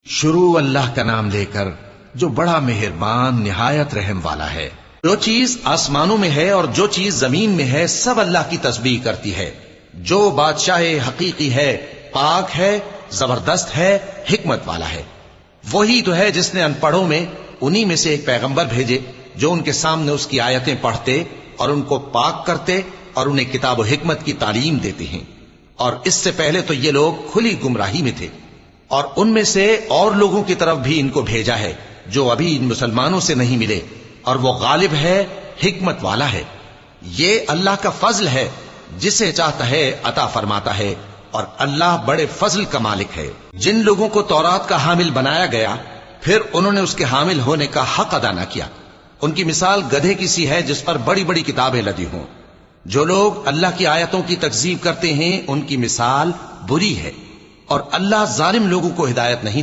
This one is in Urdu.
شروع اللہ کا نام لے کر جو بڑا مہربان نہایت رحم والا ہے۔ جو چیز آسمانوں میں ہے اور جو چیز زمین میں ہے سب اللہ کی تسبیح کرتی ہے۔ جو بادشاہ حقیقی ہے، پاک ہے، زبردست ہے، حکمت والا ہے۔ وہی تو ہے جس نے ان پڑھوں میں انہی میں سے ایک پیغمبر بھیجے جو ان کے سامنے اس کی آیتیں پڑھتے اور ان کو پاک کرتے اور انہیں کتاب و حکمت کی تعلیم دیتے ہیں۔ اور اس سے پہلے تو یہ لوگ کھلی گمراہی میں تھے، اور ان میں سے اور لوگوں کی طرف بھی ان کو بھیجا ہے جو ابھی ان مسلمانوں سے نہیں ملے، اور وہ غالب ہے، حکمت والا ہے۔ یہ اللہ کا فضل ہے، جسے چاہتا ہے عطا فرماتا ہے، اور اللہ بڑے فضل کا مالک ہے۔ جن لوگوں کو تورات کا حامل بنایا گیا پھر انہوں نے اس کے حامل ہونے کا حق ادا نہ کیا، ان کی مثال گدھے کی سی ہے جس پر بڑی بڑی کتابیں لدی ہوں۔ جو لوگ اللہ کی آیتوں کی تکذیب کرتے ہیں ان کی مثال بری ہے، اور اللہ ظالم لوگوں کو ہدایت نہیں دیتا۔